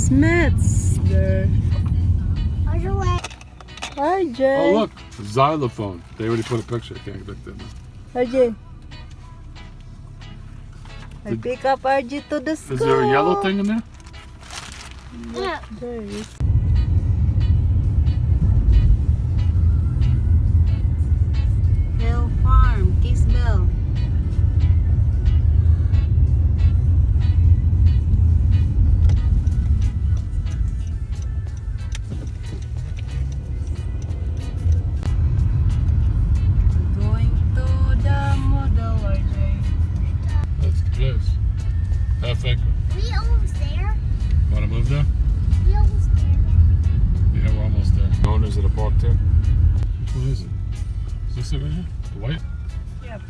Smiths there. RJ. Oh, look, xylophone. They already put a picture. I can't get back there. RJ. I pick up RJ to the school. Is there a yellow thing in there? Yeah. There is. Hill Farm, Kisbel. Going to the model, RJ. That's the place. Half acre. We almost there. Want to move there? We almost there. Yeah, we're almost there. Owners of the park there. Which one is it? Is this it right here? The white? Yep.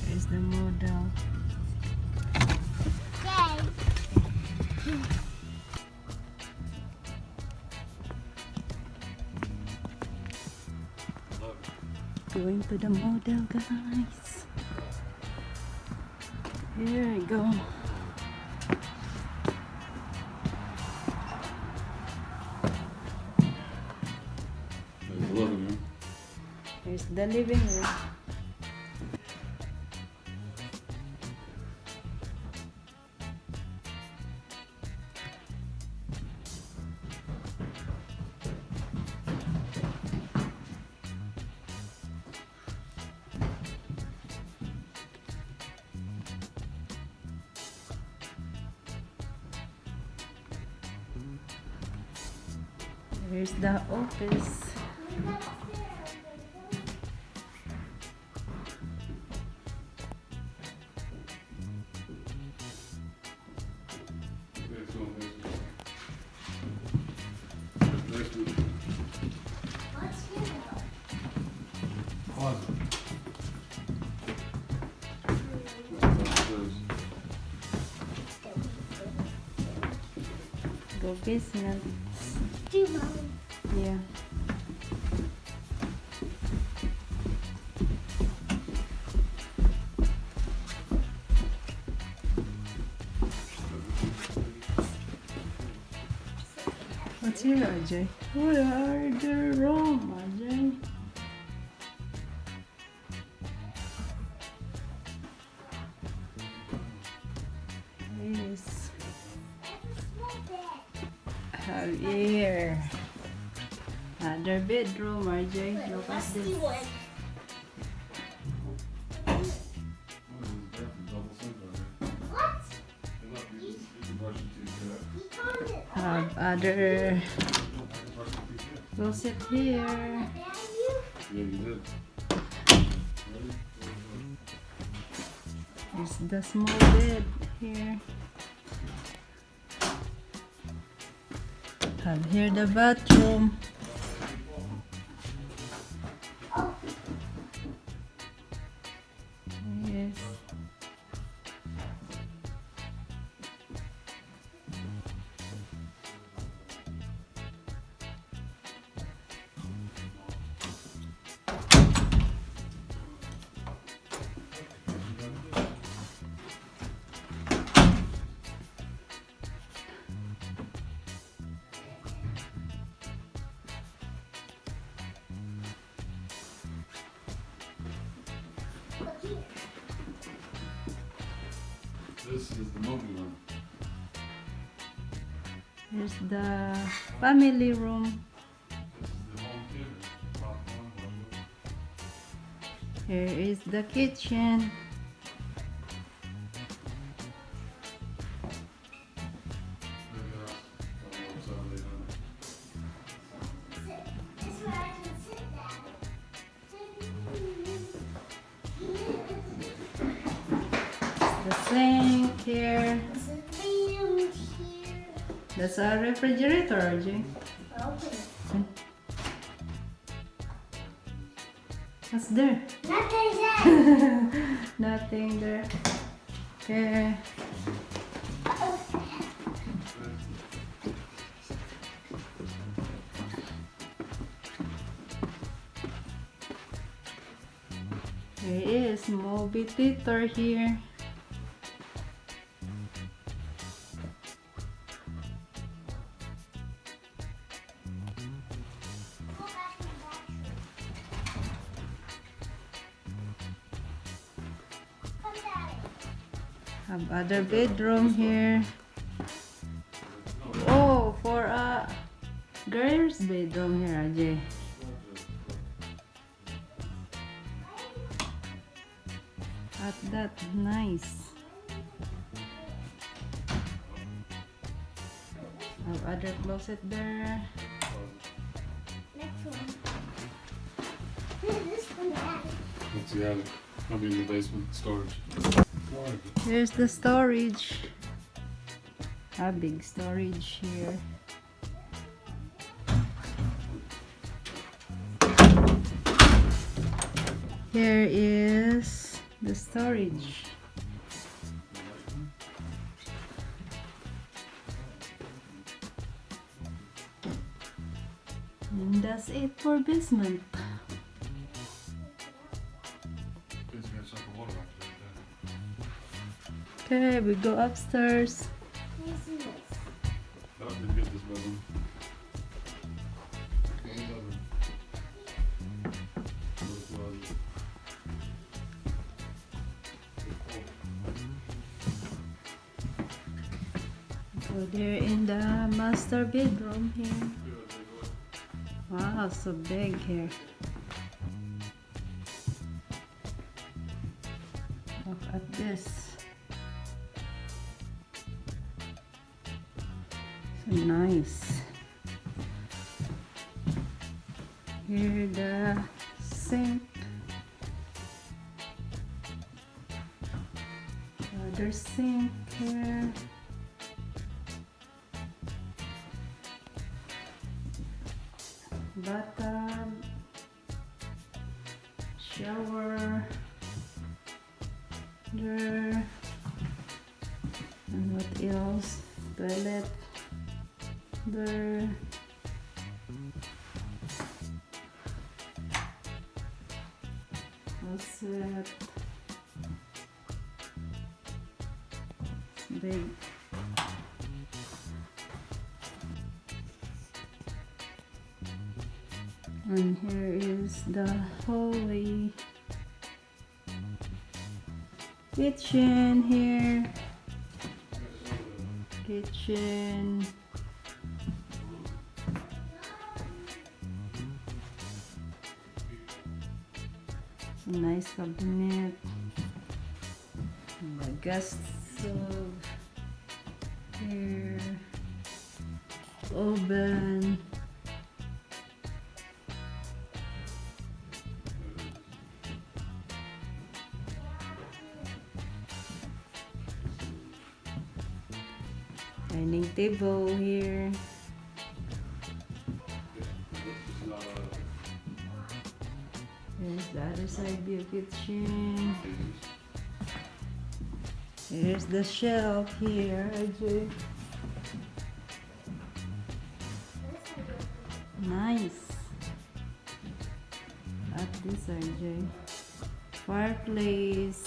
There's the model. Okay. Going to the model, guys. Here we go. There's the living room. Here's the living room. Here's the office. Go basement. Do Mom. Yeah. What's here, RJ? What are the room, RJ? Yes. Here. Another bedroom, RJ. Look at this. What? Have other. Go sit here. Yeah, you did. There's the small bed here. Have here the bathroom. Yes. This is the movie room. Here's the family room. This is the home theater. Popcorn, whatever. Here is the kitchen. Maybe that's upside down. This is where I can sit down. The sink here. This is the room here. That's a refrigerator, RJ. Open. What's there? Nothing there. Nothing there. Okay. There is movie theater here. Have other bedroom here. Oh, for a girl's bedroom here, Ajay. At that, nice. Have other closet there. Next one. This one, Daddy. That's the attic. I mean the basement storage. Here's the storage. A big storage here. Here is the storage. And that's it for basement. Okay, we go upstairs. Can you see this? No, didn't get this bedroom. So they're in the master bedroom here. Wow, so big here. Look at this. So nice. Here the sink. Other sink here. Bathtub, shower there, and what else? Toilet there. Faucet. It's big. And here is the hallway. Kitchen here. Kitchen. A nice cabinet. And the gas stove here. Oven. Dining table here. Here's the other side view kitchen. Here's the shelf here, Ajay. Nice. At this, Ajay. Fireplace.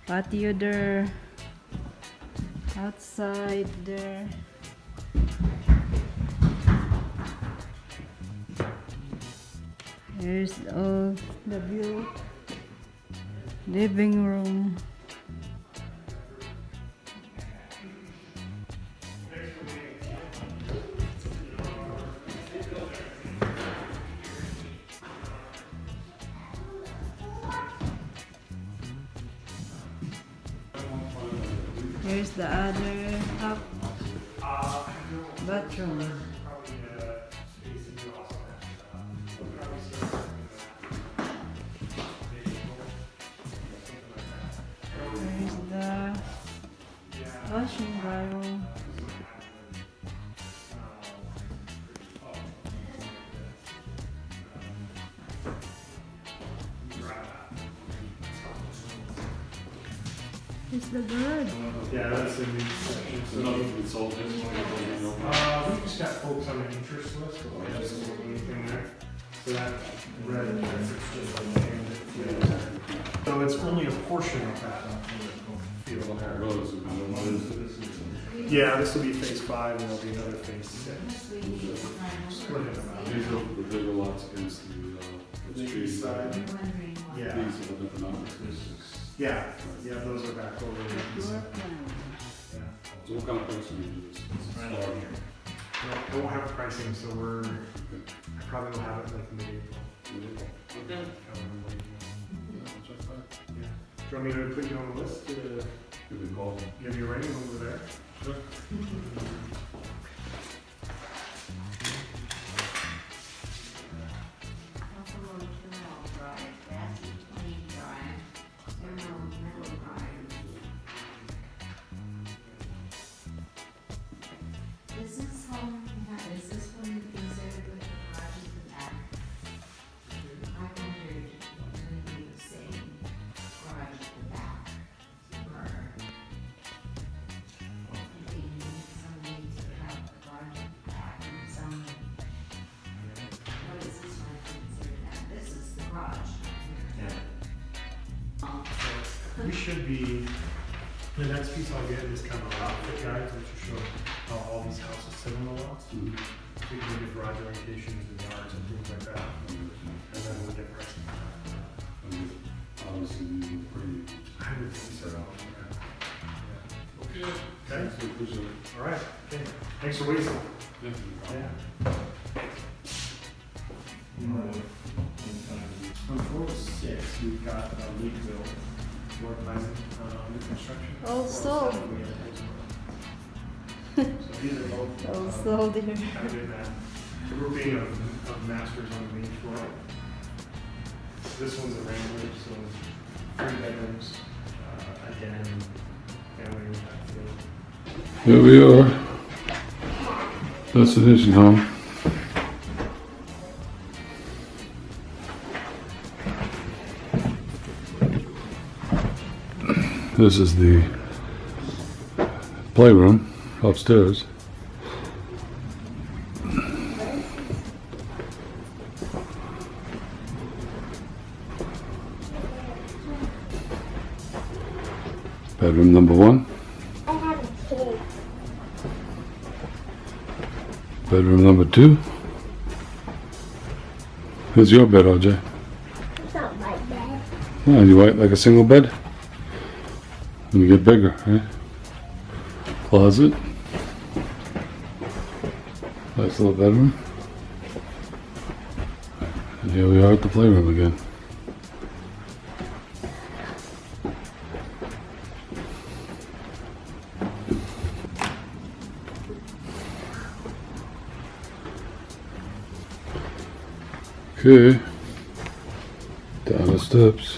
Patio there. Outside there. Here's all the view. Living room. Here's the other top bathroom. Here's the washing barrel. Here's the garage. Yeah, that's a new section. So nothing's been sold yet. We just got folks on the interest list, but we haven't sold anything there. So that red, that's just like the end. Yeah. So it's only a portion of that field. Yeah, this will be phase 5 and there'll be another phase 6. Split it These are the bigger lots against the The street. east side. Yeah. These are the different numbers. Yeah, yeah, those are back over there. Your plan. So what kind of pricing do you do this? Right over here. No, I won't have pricing, so I probably will have it like mid-April. Okay. I don't remember what it is. Yeah, I'll check that. Yeah. Do you want me to put you on the list to Give me a call. give you a rating over there? Sure. Is this one you consider good garage at the back? I wondered, when you were saying garage at the back, or thinking somebody to have a garage at the back and some, what is this one considered now? This is the garage. We should be, the next piece I'll get is kind of a outfit guide, which will show how all these houses sit on the lots. Mhm. So you can get garage orientations and yards and things like that, and then we'll get pricing. And obviously, these are pretty. I would think so. Okay. Okay. Thanks, we appreciate it. All right, okay, thanks for waiting. Yeah. Yeah. On 406, we've got Leakville, North Pleasant, under construction. Oh, sold. So these are both. Oh, sold here. Kind of in that grouping of masters on the main floor. This one's a Wrangler, so 3 bedrooms, again, family impact field. Here we are. Destination home. This is the playroom upstairs. Bedroom number 1. I have a kid. Bedroom number 2. Here's your bed, RJ. It's not my bed. Yeah, you want like a single bed? When you get bigger, right? Closet. Nice little bedroom. And here we are at the playroom again. Okay. Down the steps.